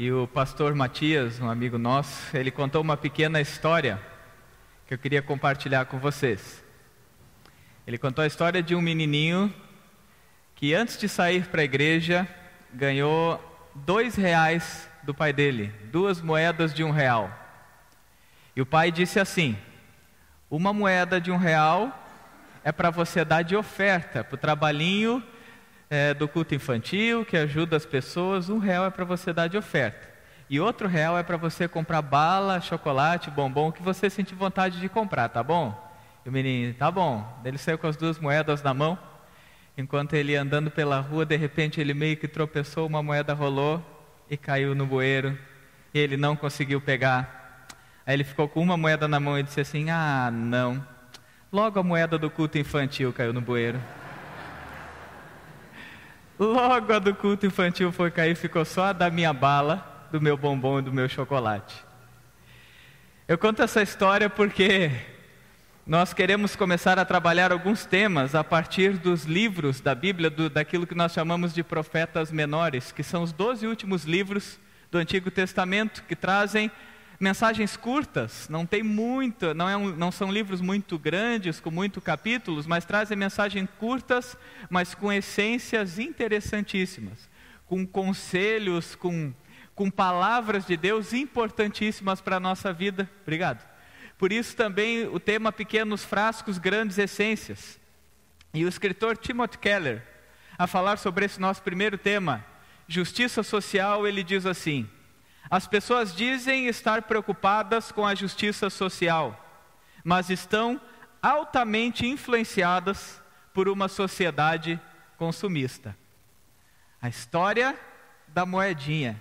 E o pastor Matias, um amigo nosso, ele contou uma pequena história que eu queria compartilhar com vocês. Ele contou a história de um menininho que antes de sair para a igreja ganhou R$ 2 do pai dele, 2 moedas de R$ 1. E o pai disse assim: uma moeda de R$ 1 é para você dar de oferta para o trabalhinho do culto infantil, que ajuda as pessoas. R$ 1 é para você dar de oferta. E outro R$ é para você comprar bala, chocolate, bombom, que você sentir vontade de comprar, tá bom? E o menino, tá bom. Ele saiu com as 2 moedas na mão. Enquanto ele ia andando pela rua, de repente ele meio que tropeçou, uma moeda rolou e caiu no bueiro. E ele não conseguiu pegar. Aí ele ficou com uma moeda na mão e disse assim: ah, não. Logo a moeda do culto infantil caiu no bueiro. Logo a do culto infantil foi cair, ficou só a da minha bala, do meu bombom e do meu chocolate. Eu conto essa história porque nós queremos começar a trabalhar alguns temas a partir dos livros da Bíblia, daquilo que nós chamamos de profetas menores, que são os 12 últimos livros do Antigo Testamento, que trazem mensagens curtas. Não tem muito, não são livros muito grandes, com muitos capítulos, mas trazem mensagens curtas, mas com essências interessantíssimas, com conselhos, com palavras de Deus importantíssimas para a nossa vida. Obrigado. Por isso também o tema Pequenos Frascos, Grandes Essências. E o escritor Timothy Keller, a falar sobre esse nosso primeiro tema, justiça social, ele diz assim: as pessoas dizem estar preocupadas com a justiça social, mas estão altamente influenciadas por uma sociedade consumista. A história da moedinha.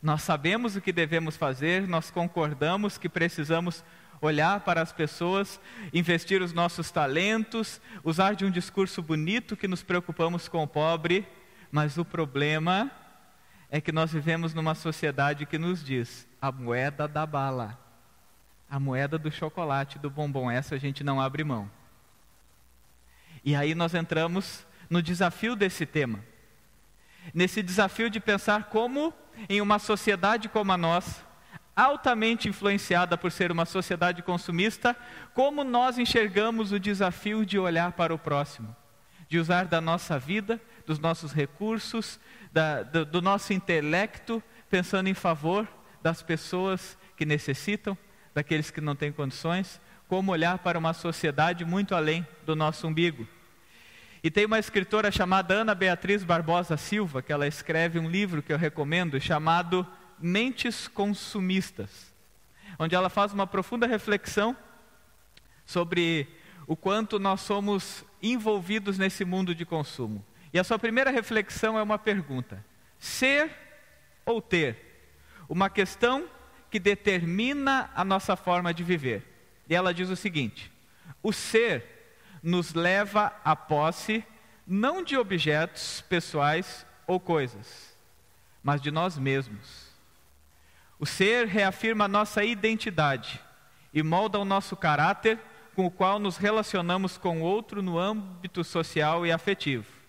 Nós sabemos o que devemos fazer, nós concordamos que precisamos olhar para as pessoas, investir os nossos talentos, usar de um discurso bonito que nos preocupamos com o pobre, mas o problema é que nós vivemos numa sociedade que nos diz: a moeda da bala, a moeda do chocolate, do bombom, essa a gente não abre mão. E aí nós entramos no desafio desse tema. Nesse desafio de pensar como, em uma sociedade como a nossa, altamente influenciada por ser uma sociedade consumista, como nós enxergamos o desafio de olhar para o próximo, de usar da nossa vida, dos nossos recursos, do nosso intelecto, pensando em favor das pessoas que necessitam, daqueles que não têm condições, como olhar para uma sociedade muito além do nosso umbigo. E tem uma escritora chamada Ana Beatriz Barbosa Silva, que ela escreve um livro que eu recomendo, chamado Mentes Consumistas, onde ela faz uma profunda reflexão sobre o quanto nós somos envolvidos nesse mundo de consumo. E a sua primeira reflexão é uma pergunta: ser ou ter? Uma questão que determina a nossa forma de viver. E ela diz o seguinte: o ser nos leva à posse não de objetos pessoais ou coisas, mas de nós mesmos. O ser reafirma a nossa identidade e molda o nosso caráter, com o qual nos relacionamos com o outro no âmbito social e afetivo.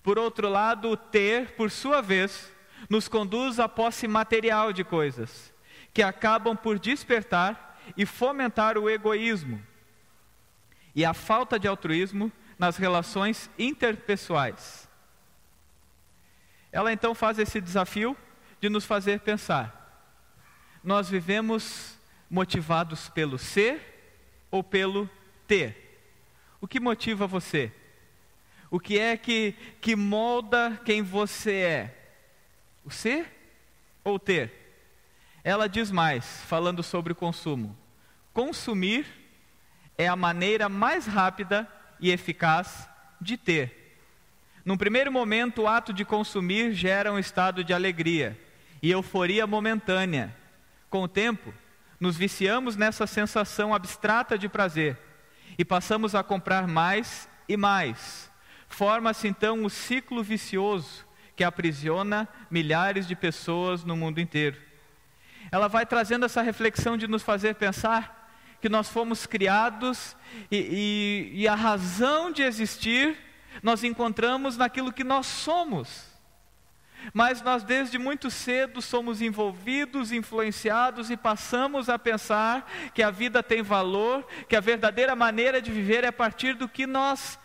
Por outro lado, o ter, por sua vez, nos conduz à posse material de coisas, que acabam por despertar e fomentar o egoísmo e a falta de altruísmo nas relações interpessoais. Ela então faz esse desafio de nos fazer pensar: nós vivemos motivados pelo ser ou pelo ter? O que motiva você? O que é que molda quem você é? O ser ou o ter? Ela diz mais, falando sobre o consumo: consumir é a maneira mais rápida e eficaz de ter. Num primeiro momento, o ato de consumir gera um estado de alegria e euforia momentânea. Com o tempo, nos viciamos nessa sensação abstrata de prazer e passamos a comprar mais e mais. Forma-se então um ciclo vicioso que aprisiona milhares de pessoas no mundo inteiro. Ela vai trazendo essa reflexão de nos fazer pensar que nós fomos criados e a razão de existir nós encontramos naquilo que nós somos. Mas nós desde muito cedo somos envolvidos, influenciados e passamos a pensar que a vida tem valor, que a verdadeira maneira de viver é a partir do que nós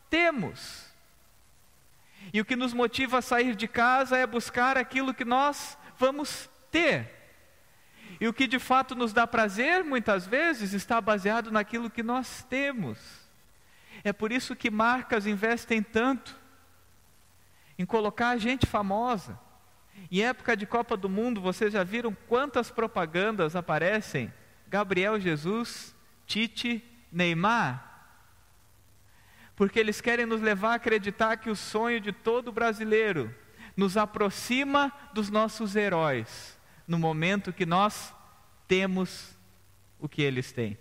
temos. E o que nos motiva a sair de casa é buscar aquilo que nós vamos ter. E o que de fato nos dá prazer, muitas vezes, está baseado naquilo que nós temos. É por isso que marcas investem tanto em colocar gente famosa. Em época de Copa do Mundo, vocês já viram quantas propagandas aparecem? Gabriel Jesus, Tite, Neymar. Porque eles querem nos levar a acreditar que o sonho de todo brasileiro nos aproxima dos nossos heróis, no momento que nós temos o que eles têm.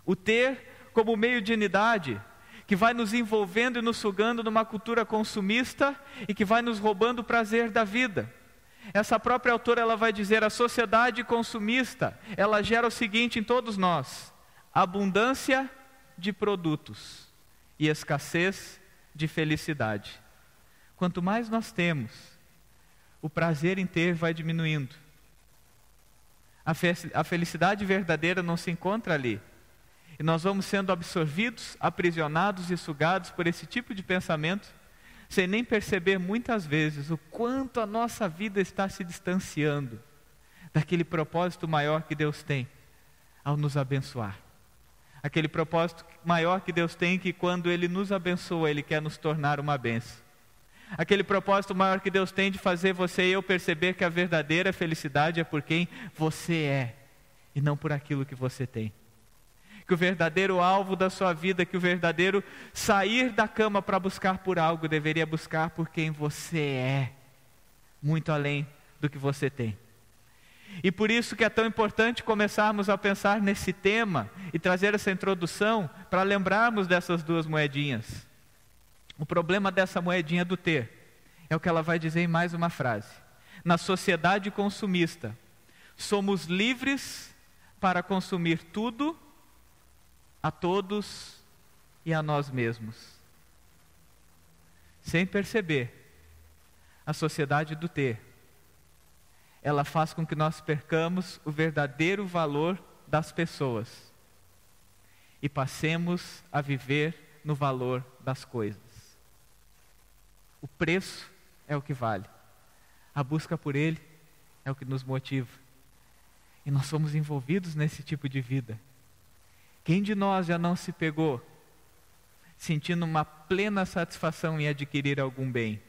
O ter como meio de unidade, que vai nos envolvendo e nos sugando numa cultura consumista e que vai nos roubando o prazer da vida. Essa própria autora, ela vai dizer, a sociedade consumista, ela gera o seguinte em todos nós: abundância de produtos e escassez de felicidade. Quanto mais nós temos, o prazer em ter vai diminuindo. A felicidade verdadeira não se encontra ali. E nós vamos sendo absorvidos, aprisionados e sugados por esse tipo de pensamento, sem nem perceber muitas vezes o quanto a nossa vida está se distanciando daquele propósito maior que Deus tem ao nos abençoar. Aquele propósito maior que Deus tem, que quando Ele nos abençoa, Ele quer nos tornar uma bênção. Aquele propósito maior que Deus tem de fazer você e eu perceber que a verdadeira felicidade é por quem você é e não por aquilo que você tem. Que o verdadeiro alvo da sua vida, que o verdadeiro sair da cama para buscar por algo, deveria buscar por quem você é, muito além do que você tem. E por isso que é tão importante começarmos a pensar nesse tema e trazer essa introdução para lembrarmos dessas duas moedinhas. O problema dessa moedinha do ter é o que ela vai dizer em mais uma frase. Na sociedade consumista, somos livres para consumir tudo, a todos e a nós mesmos. Sem perceber, a sociedade do ter, ela faz com que nós percamos o verdadeiro valor das pessoas e passemos a viver no valor das coisas. O preço é o que vale, a busca por ele é o que nos motiva. E nós somos envolvidos nesse tipo de vida. Quem de nós já não se pegou sentindo uma plena satisfação em adquirir algum bem?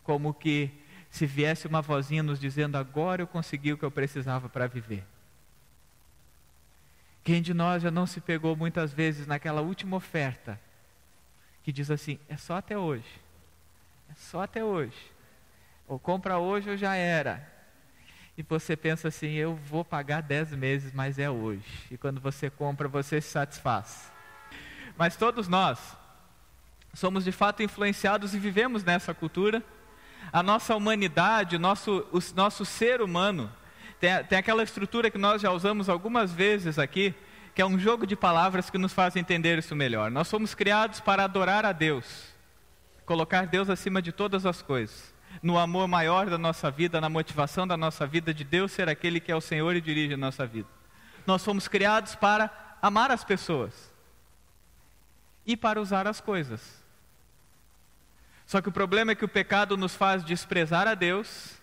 Como que se viesse uma vozinha nos dizendo, agora eu consegui o que eu precisava para viver. Quem de nós já não se pegou muitas vezes naquela última oferta, que diz assim, é só até hoje, é só até hoje, ou compra hoje ou já era. E você pensa assim, eu vou pagar 10 meses, mas é hoje. E quando você compra, você se satisfaz. Mas todos nós somos de fato influenciados e vivemos nessa cultura. A nossa humanidade, o nosso ser humano, tem aquela estrutura que nós já usamos algumas vezes aqui, que é um jogo de palavras que nos faz entender isso melhor. Nós fomos criados para adorar a Deus, colocar Deus acima de todas as coisas, no amor maior da nossa vida, na motivação da nossa vida, de Deus ser aquele que é o Senhor e dirige a nossa vida. Nós fomos criados para amar as pessoas e para usar as coisas. Só que o problema é que o pecado nos faz desprezar a Deus,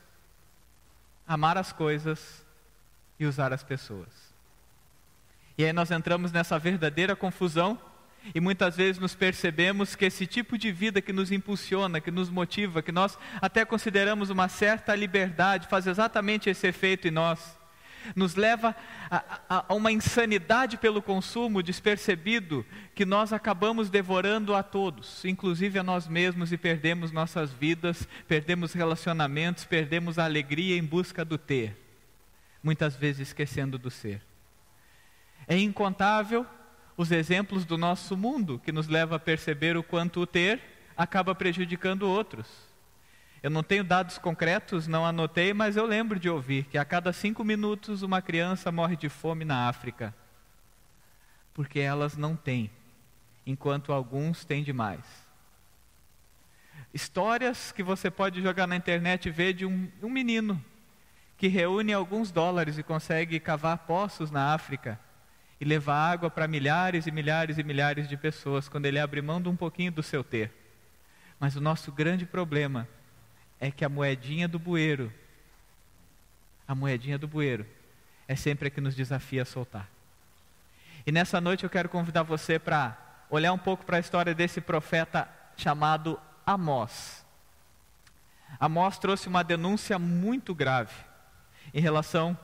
amar as coisas e usar as pessoas. E aí nós entramos nessa verdadeira confusão e muitas vezes nos percebemos que esse tipo de vida que nos impulsiona, que nos motiva, que nós até consideramos uma certa liberdade, faz exatamente esse efeito em nós. Nos leva a uma insanidade pelo consumo despercebido, que nós acabamos devorando a todos, inclusive a nós mesmos, e perdemos nossas vidas, perdemos relacionamentos, perdemos a alegria em busca do ter, muitas vezes esquecendo do ser. É incontável os exemplos do nosso mundo que nos leva a perceber o quanto o ter acaba prejudicando outros. Eu não tenho dados concretos, não anotei, mas eu lembro de ouvir que a cada 5 minutos uma criança morre de fome na África, porque elas não têm, enquanto alguns têm demais. Histórias que você pode jogar na internet e ver de um menino que reúne alguns dólares e consegue cavar poços na África e levar água para milhares e milhares e milhares de pessoas, quando ele abre mão de um pouquinho do seu ter. Mas o nosso grande problema é que a moedinha do bueiro é sempre a que nos desafia a soltar. E nessa noite eu quero convidar você para olhar um pouco para a história desse profeta chamado Amós. Amós trouxe uma denúncia muito grave em relação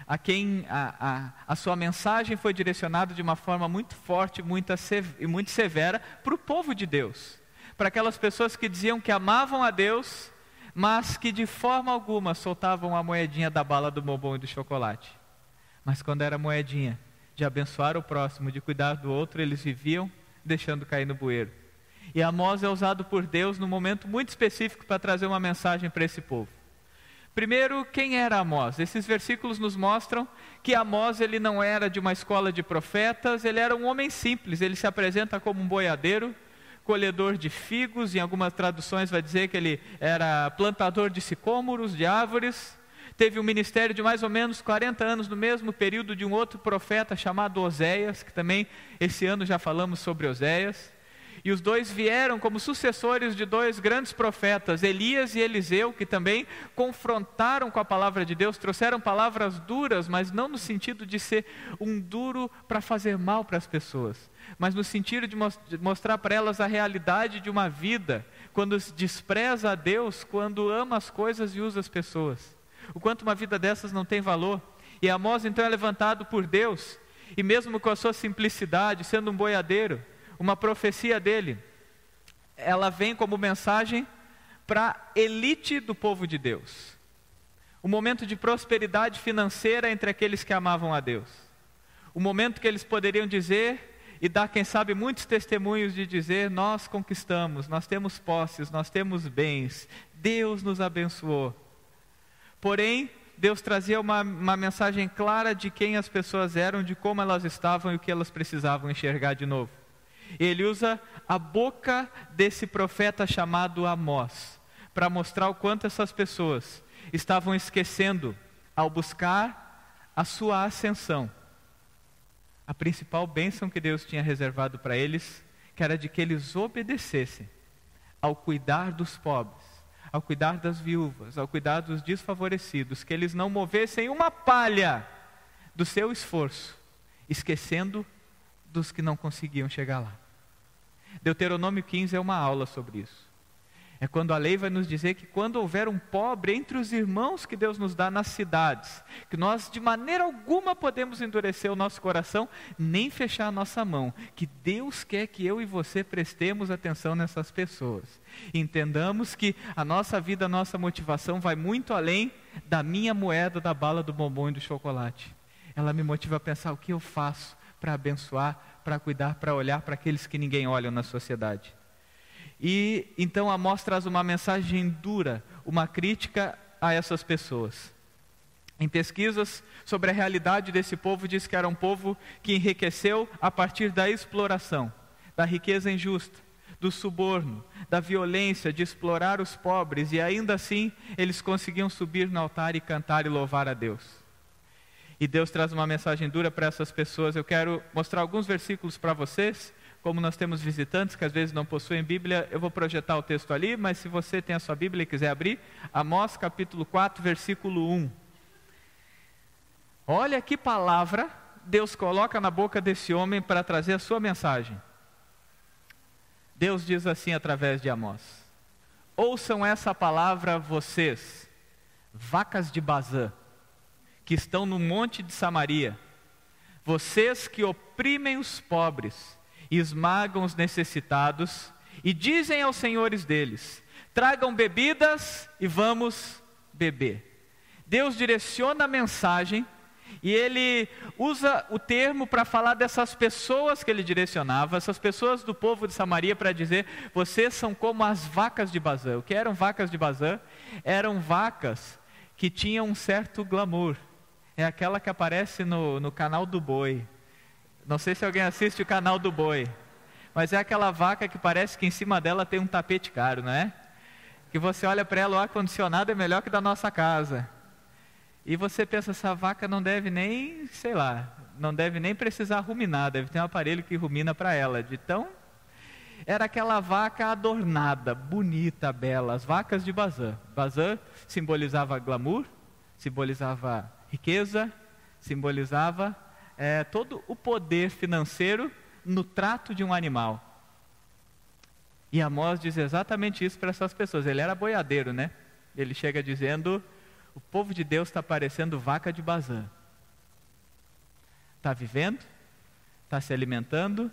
a quem a sua mensagem foi direcionada de uma forma muito forte e muito severa para o povo de Deus. Para aquelas pessoas que diziam que amavam a Deus, mas que de forma alguma soltavam a moedinha da bala do bombom e do chocolate. Mas quando era moedinha de abençoar o próximo, de cuidar do outro, eles viviam deixando cair no bueiro. E Amós é usado por Deus num momento muito específico para trazer uma mensagem para esse povo. Primeiro, quem era Amós? Esses versículos nos mostram que Amós ele não era de uma escola de profetas, ele era um homem simples, ele se apresenta como um boiadeiro, colhedor de figos, em algumas traduções vai dizer que ele era plantador de sicômoros, de árvores. Teve um ministério de mais ou menos 40 anos, no mesmo período de um outro profeta chamado Oséias, que também esse ano já falamos sobre Oséias. E os dois vieram como sucessores de dois grandes profetas, Elias e Eliseu, que também confrontaram com a palavra de Deus, trouxeram palavras duras, mas não no sentido de ser um duro para fazer mal para as pessoas, mas no sentido de mostrar para elas a realidade de uma vida, quando se despreza a Deus, quando ama as coisas e usa as pessoas. O quanto uma vida dessas não tem valor. E Amós então é levantado por Deus, e mesmo com a sua simplicidade, sendo um boiadeiro, uma profecia dele, ela vem como mensagem para a elite do povo de Deus. Um momento de prosperidade financeira entre aqueles que amavam a Deus. Um momento que eles poderiam dizer e dar, quem sabe, muitos testemunhos de dizer: nós conquistamos, nós temos posses, nós temos bens, Deus nos abençoou. Porém, Deus trazia uma mensagem clara de quem as pessoas eram, de como elas estavam e o que elas precisavam enxergar de novo. Ele usa a boca desse profeta chamado Amós para mostrar o quanto essas pessoas estavam esquecendo, ao buscar a sua ascensão, a principal bênção que Deus tinha reservado para eles, que era de que eles obedecessem ao cuidar dos pobres, ao cuidar das viúvas, ao cuidar dos desfavorecidos, que eles não movessem uma palha do seu esforço, esquecendo dos que não conseguiam chegar lá. Deuteronômio 15 é uma aula sobre isso. É quando a lei vai nos dizer que quando houver um pobre entre os irmãos que Deus nos dá nas cidades, que nós de maneira alguma podemos endurecer o nosso coração, nem fechar a nossa mão, que Deus quer que eu e você prestemos atenção nessas pessoas. Entendamos que a nossa vida, a nossa motivação vai muito além da minha moeda, da bala, do bombom e do chocolate. Ela me motiva a pensar o que eu faço para abençoar, para cuidar, para olhar para aqueles que ninguém olha na sociedade. E então Amós traz uma mensagem dura, uma crítica a essas pessoas. Em pesquisas sobre a realidade desse povo, diz que era um povo que enriqueceu a partir da exploração, da riqueza injusta, do suborno, da violência, de explorar os pobres, e ainda assim eles conseguiam subir no altar e cantar e louvar a Deus. E Deus traz uma mensagem dura para essas pessoas. Eu quero mostrar alguns versículos para vocês. Como nós temos visitantes que às vezes não possuem Bíblia, eu vou projetar o texto ali, mas se você tem a sua Bíblia e quiser abrir, Amós capítulo 4, versículo 1. Olha que palavra Deus coloca na boca desse homem para trazer a sua mensagem. Deus diz assim através de Amós: ouçam essa palavra vocês, vacas de Bazã, que estão no monte de Samaria, vocês que oprimem os pobres e esmagam os necessitados, e dizem aos senhores deles: tragam bebidas e vamos beber. Deus direciona a mensagem e ele usa o termo para falar dessas pessoas que ele direcionava, essas pessoas do povo de Samaria, para dizer: vocês são como as vacas de Bazã. O que eram vacas de Bazã? Eram vacas que tinham um certo glamour. É aquela que aparece no canal do boi. Não sei se alguém assiste o canal do boi, mas é aquela vaca que parece que em cima dela tem um tapete caro, não é? que você olha para ela, o ar-condicionado é melhor que da nossa casa. E você pensa, essa vaca não deve nem, sei lá, não deve nem precisar ruminar, deve ter um aparelho que rumina para ela. Então, era aquela vaca adornada, bonita, bela, as vacas de Bazã. Bazã simbolizava glamour, simbolizava riqueza, simbolizava todo o poder financeiro no trato de um animal. E Amós diz exatamente isso para essas pessoas. Ele era boiadeiro, né? Ele chega dizendo, o povo de Deus está parecendo vaca de Bazã. Está vivendo, está se alimentando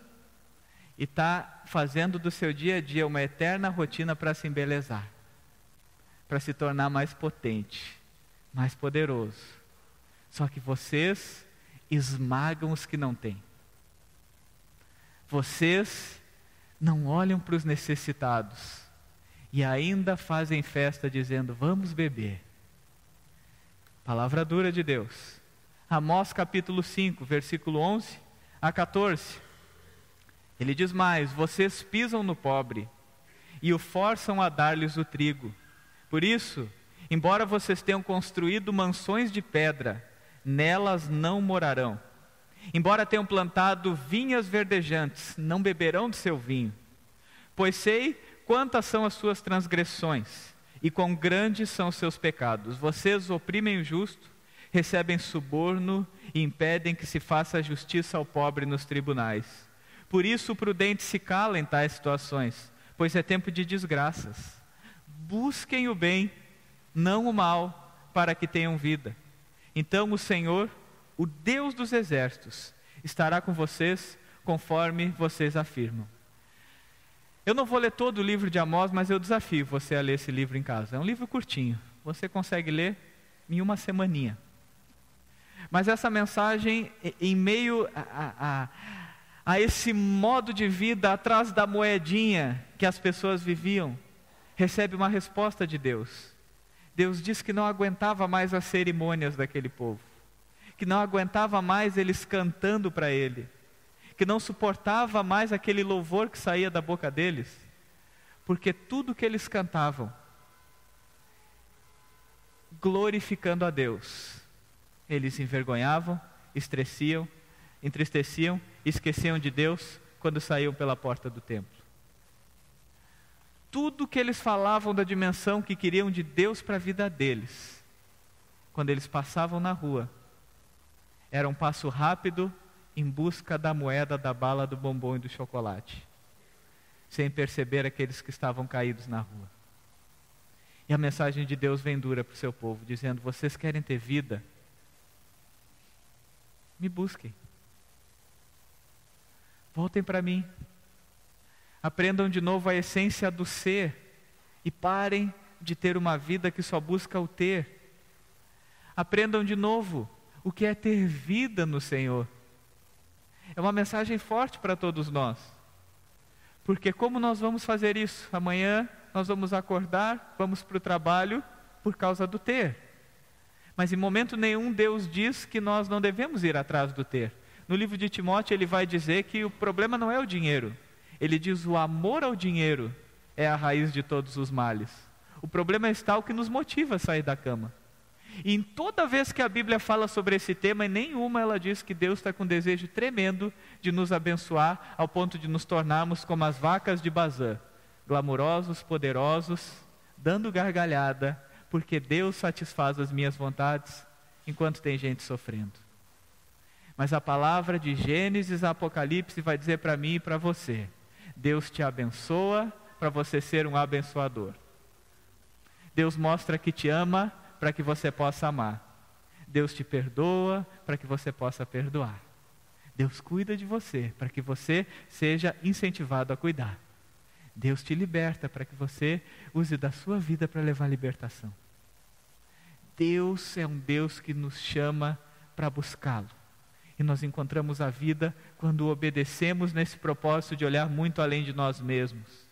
e está fazendo do seu dia a dia uma eterna rotina para se embelezar, para se tornar mais potente, mais poderoso. Só que vocês esmagam os que não têm. Vocês não olham para os necessitados e ainda fazem festa dizendo, vamos beber. Palavra dura de Deus. Amós capítulo 5, versículo 11 a 14. Ele diz mais, vocês pisam no pobre e o forçam a dar-lhes o trigo. Por isso, embora vocês tenham construído mansões de pedra, nelas não morarão. Embora tenham plantado vinhas verdejantes, não beberão de seu vinho. Pois sei quantas são as suas transgressões, e quão grandes são os seus pecados. Vocês oprimem o justo, recebem suborno e impedem que se faça justiça ao pobre nos tribunais. Por isso o prudente se cala em tais situações, pois é tempo de desgraças. Busquem o bem, não o mal, para que tenham vida. Então o Senhor, o Deus dos exércitos, estará com vocês conforme vocês afirmam. Eu não vou ler todo o livro de Amós, mas eu desafio você a ler esse livro em casa. É um livro curtinho, você consegue ler em uma semaninha. Mas essa mensagem, em meio a esse modo de vida atrás da moedinha que as pessoas viviam, recebe uma resposta de Deus. Deus diz que não aguentava mais as cerimônias daquele povo, que não aguentava mais eles cantando para Ele, que não suportava mais aquele louvor que saía da boca deles, porque tudo que eles cantavam, glorificando a Deus, eles envergonhavam, entristeciam, esqueciam de Deus quando saíam pela porta do templo. Tudo que eles falavam da dimensão que queriam de Deus para a vida deles, quando eles passavam na rua, era um passo rápido em busca da moeda, da bala, do bombom e do chocolate, sem perceber aqueles que estavam caídos na rua. E a mensagem de Deus vem dura para o seu povo, dizendo, vocês querem ter vida? Me busquem. Voltem para mim. Aprendam de novo a essência do ser e parem de ter uma vida que só busca o ter. Aprendam de novo o que é ter vida no Senhor. É uma mensagem forte para todos nós. Porque como nós vamos fazer isso? Amanhã nós vamos acordar, vamos para o trabalho por causa do ter. Mas em momento nenhum Deus diz que nós não devemos ir atrás do ter. No livro de Timóteo ele vai dizer que o problema não é o dinheiro. Ele diz o amor ao dinheiro é a raiz de todos os males. O problema está o que nos motiva a sair da cama. E em toda vez que a Bíblia fala sobre esse tema, em nenhuma ela diz que Deus está com um desejo tremendo de nos abençoar ao ponto de nos tornarmos como as vacas de Bazã, glamurosos, poderosos, dando gargalhada, porque Deus satisfaz as minhas vontades enquanto tem gente sofrendo. Mas a palavra de Gênesis a Apocalipse vai dizer para mim e para você, Deus te abençoa para você ser um abençoador. Deus mostra que te ama para que você possa amar. Deus te perdoa para que você possa perdoar. Deus cuida de você para que você seja incentivado a cuidar. Deus te liberta para que você use da sua vida para levar libertação. Deus é um Deus que nos chama para buscá-lo. E nós encontramos a vida quando obedecemos nesse propósito de olhar muito além de nós mesmos.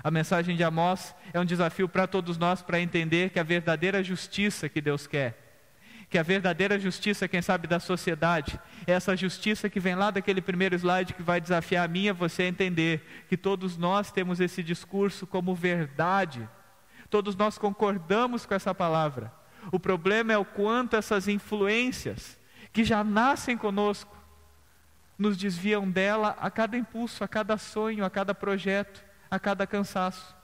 A mensagem de Amós é um desafio para todos nós para entender que a verdadeira justiça que Deus quer, que a verdadeira justiça, quem sabe, da sociedade, é essa justiça que vem lá daquele primeiro slide que vai desafiar a mim e a você a entender que todos nós temos esse discurso como verdade. Todos nós concordamos com essa palavra. O problema é o quanto essas influências, que já nascem conosco, nos desviam dela a cada impulso, a cada sonho, a cada projeto, a cada cansaço.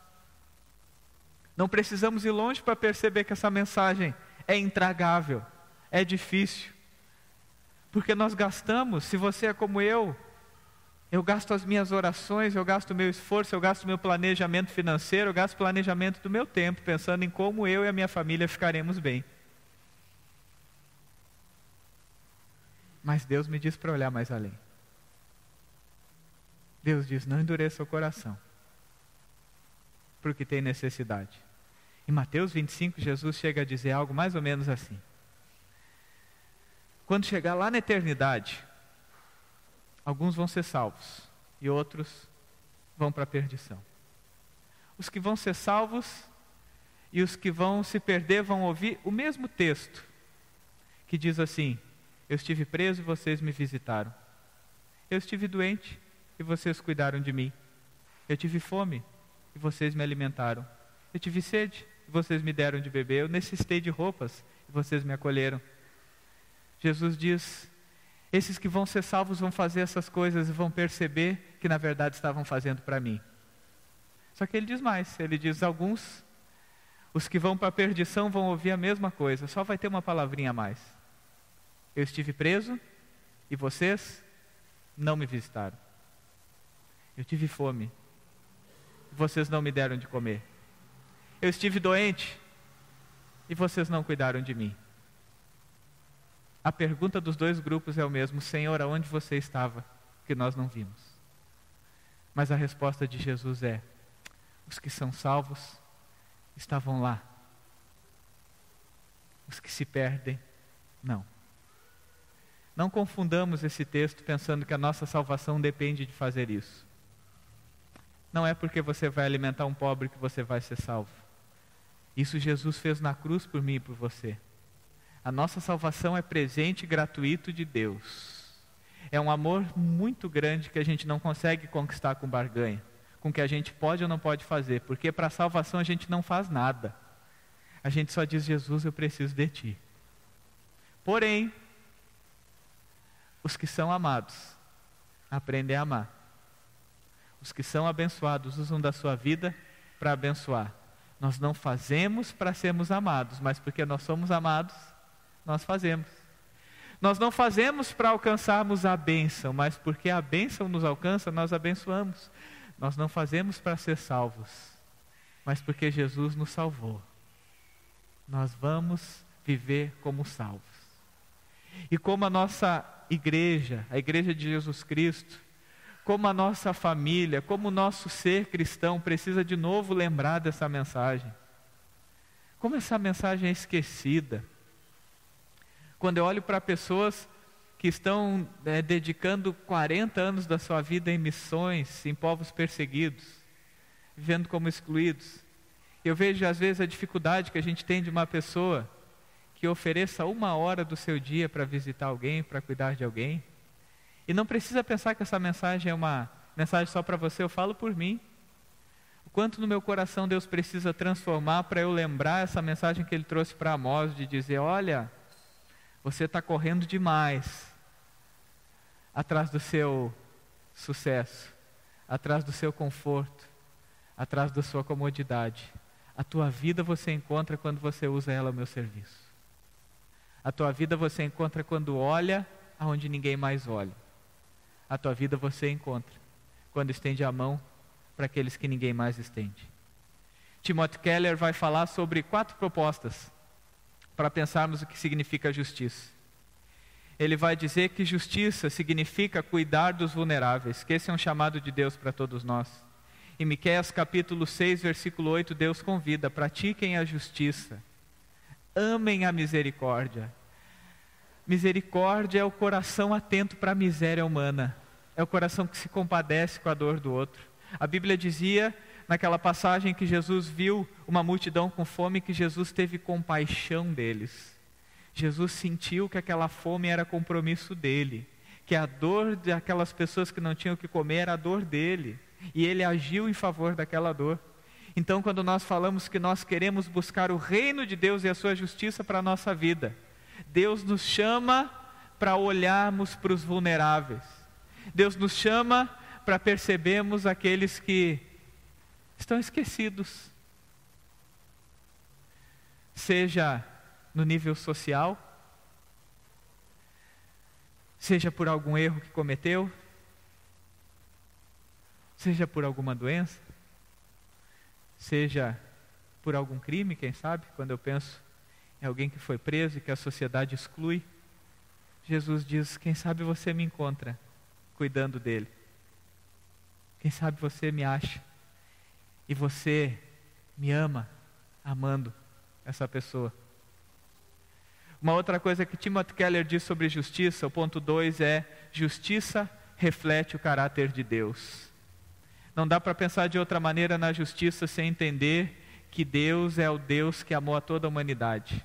Não precisamos ir longe para perceber que essa mensagem é intragável, é difícil. Porque nós gastamos, se você é como eu gasto as minhas orações, eu gasto o meu esforço, eu gasto o meu planejamento financeiro, eu gasto o planejamento do meu tempo, pensando em como eu e a minha família ficaremos bem. Mas Deus me diz para olhar mais além. Deus diz, não endureça o coração, porque tem necessidade. Em Mateus 25, Jesus chega a dizer algo mais ou menos assim. Quando chegar lá na eternidade, alguns vão ser salvos e outros vão para a perdição. Os que vão ser salvos e os que vão se perder vão ouvir o mesmo texto, que diz assim: eu estive preso e vocês me visitaram. Eu estive doente e vocês cuidaram de mim. Eu tive fome e vocês me alimentaram. Eu tive sede e vocês me deram de beber. Eu necessitei de roupas e vocês me acolheram. Jesus diz: esses que vão ser salvos vão fazer essas coisas e vão perceber que na verdade estavam fazendo para mim. Só que ele diz mais, ele diz: alguns, os que vão para a perdição vão ouvir a mesma coisa, só vai ter uma palavrinha a mais. Eu estive preso e vocês não me visitaram. Eu tive fome e vocês não me deram de comer. Eu estive doente e vocês não cuidaram de mim. A pergunta dos dois grupos é o mesmo: Senhor, aonde você estava que nós não vimos? Mas a resposta de Jesus é: os que são salvos estavam lá. Os que se perdem, não. Não confundamos esse texto pensando que a nossa salvação depende de fazer isso. Não é porque você vai alimentar um pobre que você vai ser salvo. Isso Jesus fez na cruz por mim e por você. A nossa salvação é presente gratuito de Deus. É um amor muito grande que a gente não consegue conquistar com barganha, com o que a gente pode ou não pode fazer, porque para a salvação a gente não faz nada. A gente só diz: Jesus, eu preciso de Ti. Porém, os que são amados aprendem a amar. Os que são abençoados usam da sua vida para abençoar. Nós não fazemos para sermos amados, mas porque nós somos amados, nós fazemos. Nós não fazemos para alcançarmos a bênção, mas porque a bênção nos alcança, nós abençoamos. Nós não fazemos para ser salvos, mas porque Jesus nos salvou. Nós vamos viver como salvos. E como a nossa igreja, a igreja de Jesus Cristo, como a nossa família, como o nosso ser cristão precisa de novo lembrar dessa mensagem. Como essa mensagem é esquecida. Quando eu olho para pessoas que estão dedicando 40 anos da sua vida em missões, em povos perseguidos, vivendo como excluídos, eu vejo às vezes a dificuldade que a gente tem de uma pessoa que ofereça 1 hora do seu dia para visitar alguém, para cuidar de alguém. E não precisa pensar que essa mensagem é uma mensagem só para você, eu falo por mim. O quanto no meu coração Deus precisa transformar para eu lembrar essa mensagem que Ele trouxe para Amós, de dizer: olha, você está correndo demais atrás do seu sucesso, atrás do seu conforto, atrás da sua comodidade. A tua vida você encontra quando você usa ela ao meu serviço. A tua vida você encontra quando olha aonde ninguém mais olha. A tua vida você encontra quando estende a mão para aqueles que ninguém mais estende. Timothy Keller vai falar sobre 4 propostas para pensarmos o que significa justiça. Ele vai dizer que justiça significa cuidar dos vulneráveis, que esse é um chamado de Deus para todos nós. Em Miqueias capítulo 6, versículo 8, Deus convida: pratiquem a justiça, amem a misericórdia. Misericórdia é o coração atento para a miséria humana, é o coração que se compadece com a dor do outro. A Bíblia dizia, naquela passagem, que Jesus viu uma multidão com fome, que Jesus teve compaixão deles. Jesus sentiu que aquela fome era compromisso dele, que a dor daquelas pessoas que não tinham o que comer era a dor dele, e ele agiu em favor daquela dor. Então, quando nós falamos que nós queremos buscar o reino de Deus e a sua justiça para a nossa vida, Deus nos chama para olharmos para os vulneráveis. Deus nos chama para percebermos aqueles que estão esquecidos. Seja no nível social, seja por algum erro que cometeu, seja por alguma doença, seja por algum crime, quem sabe, quando eu penso em alguém que foi preso e que a sociedade exclui, Jesus diz, quem sabe você me encontra cuidando dele. Quem sabe você me acha e você me ama amando essa pessoa. Uma outra coisa que Timothy Keller diz sobre justiça, o ponto 2 é: justiça reflete o caráter de Deus. Não dá para pensar de outra maneira na justiça sem entender que Deus é o Deus que amou a toda a humanidade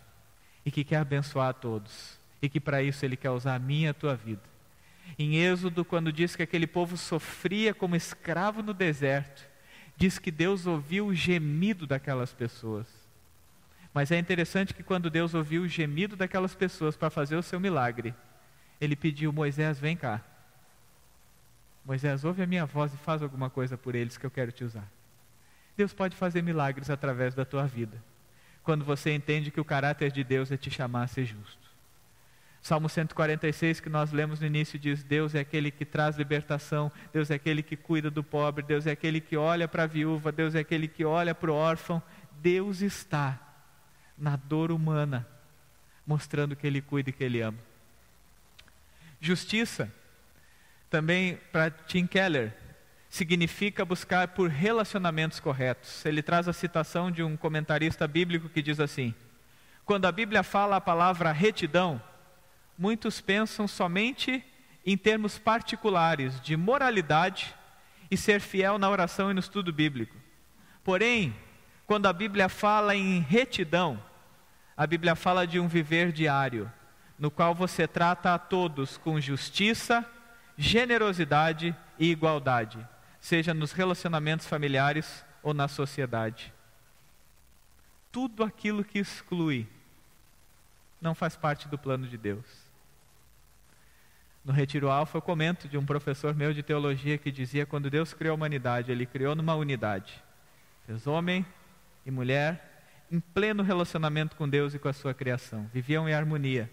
e que quer abençoar a todos, e que para isso Ele quer usar a minha e a tua vida. Em Êxodo, quando diz que aquele povo sofria como escravo no deserto, diz que Deus ouviu o gemido daquelas pessoas. Mas é interessante que quando Deus ouviu o gemido daquelas pessoas para fazer o seu milagre, Ele pediu: Moisés, vem cá. Moisés, ouve a minha voz e faz alguma coisa por eles que eu quero te usar. Deus pode fazer milagres através da tua vida, quando você entende que o caráter de Deus é te chamar a ser justo. Salmo 146, que nós lemos no início, diz: Deus é aquele que traz libertação, Deus é aquele que cuida do pobre, Deus é aquele que olha para a viúva, Deus é aquele que olha para o órfão. Deus está na dor humana, mostrando que Ele cuida e que Ele ama. Justiça, também para Tim Keller, significa buscar por relacionamentos corretos. Ele traz a citação de um comentarista bíblico que diz assim: quando a Bíblia fala a palavra retidão, muitos pensam somente em termos particulares de moralidade e ser fiel na oração e no estudo bíblico. Porém, quando a Bíblia fala em retidão, a Bíblia fala de um viver diário, no qual você trata a todos com justiça, generosidade e igualdade, seja nos relacionamentos familiares ou na sociedade. Tudo aquilo que exclui não faz parte do plano de Deus. No Retiro Alfa eu comento de um professor meu de teologia que dizia: quando Deus criou a humanidade, Ele criou numa unidade. Fez homem e mulher em pleno relacionamento com Deus e com a sua criação. Viviam em harmonia.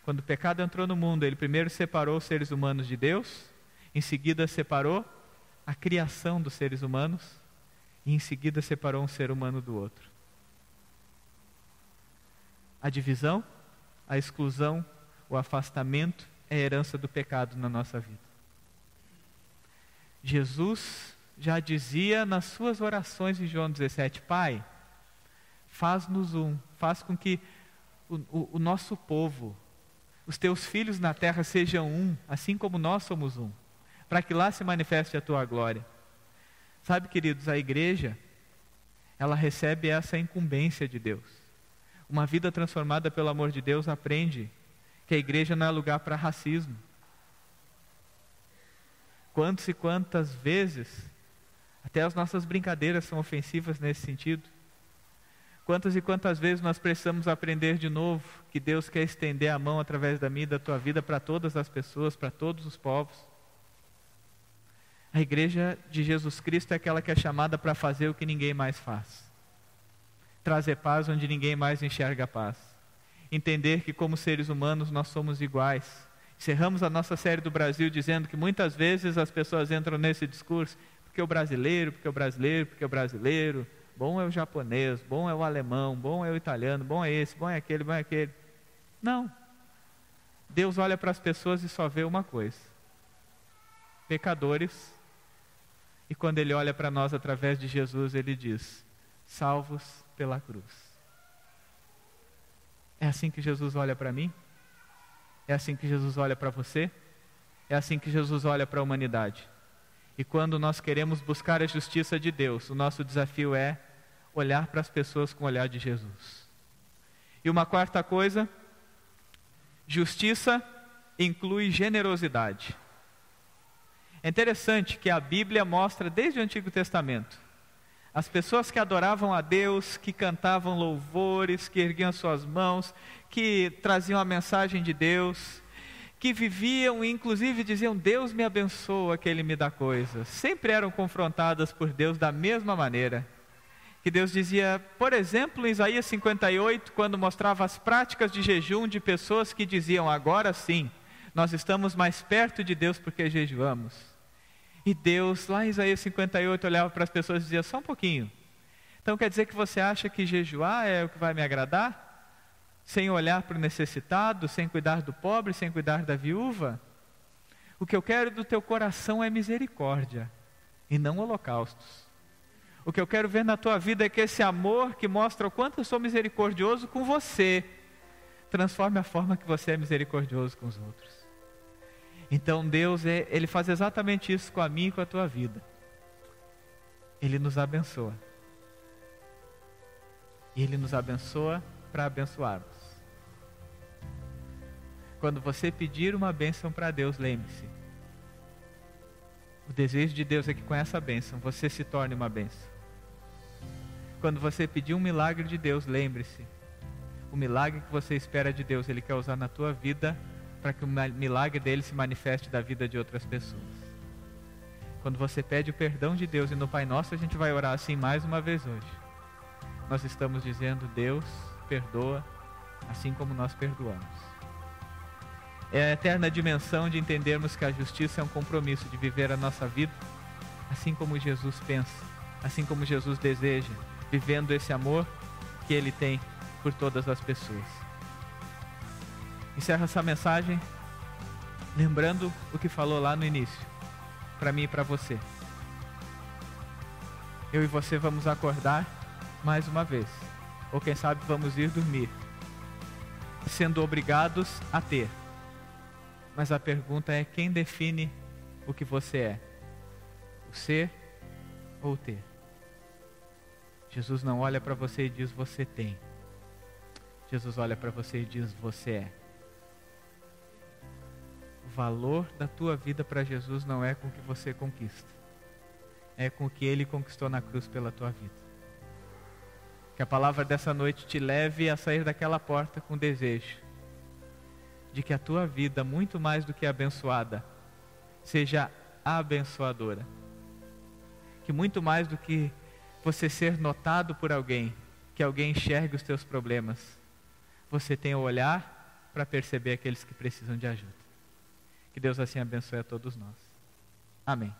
Quando o pecado entrou no mundo, Ele primeiro separou os seres humanos de Deus, em seguida separou a criação dos seres humanos, e em seguida separou um ser humano do outro. A divisão, a exclusão, o afastamento é a herança do pecado na nossa vida. Jesus já dizia nas suas orações em João 17: Pai, faz-nos um, faz com que o nosso povo, os teus filhos na terra sejam um, assim como nós somos um, para que lá se manifeste a tua glória. Sabe, queridos, a igreja, ela recebe essa incumbência de Deus. Uma vida transformada pelo amor de Deus aprende que a igreja não é lugar para racismo. Quantas e quantas vezes, até as nossas brincadeiras são ofensivas nesse sentido. Quantas e quantas vezes nós precisamos aprender de novo que Deus quer estender a mão através da minha e da tua vida para todas as pessoas, para todos os povos. A igreja de Jesus Cristo é aquela que é chamada para fazer o que ninguém mais faz. Trazer paz onde ninguém mais enxerga paz. Entender que como seres humanos nós somos iguais. Encerramos a nossa série do Brasil dizendo que muitas vezes as pessoas entram nesse discurso: porque o brasileiro, porque o brasileiro, porque o brasileiro, bom é o japonês, bom é o alemão, bom é o italiano, bom é esse, bom é aquele, bom é aquele. Não. Deus olha para as pessoas e só vê uma coisa: pecadores. E quando Ele olha para nós através de Jesus, Ele diz: salvos pela cruz. É assim que Jesus olha para mim? É assim que Jesus olha para você? É assim que Jesus olha para a humanidade. E quando nós queremos buscar a justiça de Deus, o nosso desafio é olhar para as pessoas com o olhar de Jesus. E uma quarta coisa: justiça inclui generosidade. É interessante que a Bíblia mostra desde o Antigo Testamento As pessoas que adoravam a Deus, que cantavam louvores, que erguiam suas mãos, que traziam a mensagem de Deus, que viviam e inclusive diziam: Deus me abençoa, que Ele me dá coisas, sempre eram confrontadas por Deus da mesma maneira. Que Deus dizia, por exemplo, em Isaías 58, quando mostrava as práticas de jejum de pessoas que diziam: agora sim, nós estamos mais perto de Deus porque jejuamos. E Deus, lá em Isaías 58, olhava para as pessoas e dizia: só um pouquinho. Então quer dizer que você acha que jejuar é o que vai me agradar? Sem olhar para o necessitado, sem cuidar do pobre, sem cuidar da viúva? O que eu quero do teu coração é misericórdia, e não holocaustos. O que eu quero ver na tua vida é que esse amor que mostra o quanto eu sou misericordioso com você, transforme a forma que você é misericordioso com os outros. Então Deus, Ele faz exatamente isso com a minha e com a tua vida. Ele nos abençoa. E Ele nos abençoa para abençoarmos. Quando você pedir uma bênção para Deus, lembre-se, o desejo de Deus é que com essa bênção você se torne uma bênção. Quando você pedir um milagre de Deus, lembre-se, o milagre que você espera de Deus, Ele quer usar na tua vida para que o milagre dele se manifeste da vida de outras pessoas. Quando você pede o perdão de Deus, e no Pai Nosso a gente vai orar assim mais uma vez hoje, nós estamos dizendo: Deus perdoa assim como nós perdoamos. É a eterna dimensão de entendermos que a justiça é um compromisso de viver a nossa vida assim como Jesus pensa, assim como Jesus deseja, vivendo esse amor que Ele tem por todas as pessoas. Encerro essa mensagem lembrando o que falou lá no início, para mim e para você. Eu e você vamos acordar mais uma vez, ou quem sabe vamos ir dormir, sendo obrigados a ter. Mas a pergunta é: quem define o que você é? O ser ou o ter? Jesus não olha para você e diz: você tem. Jesus olha para você e diz: você é. O valor da tua vida para Jesus não é com o que você conquista, é com o que Ele conquistou na cruz pela tua vida. Que a palavra dessa noite te leve a sair daquela porta com desejo de que a tua vida, muito mais do que abençoada, seja abençoadora. Que muito mais do que você ser notado por alguém, que alguém enxergue os teus problemas, você tenha o olhar para perceber aqueles que precisam de ajuda. Que Deus assim abençoe a todos nós. Amém.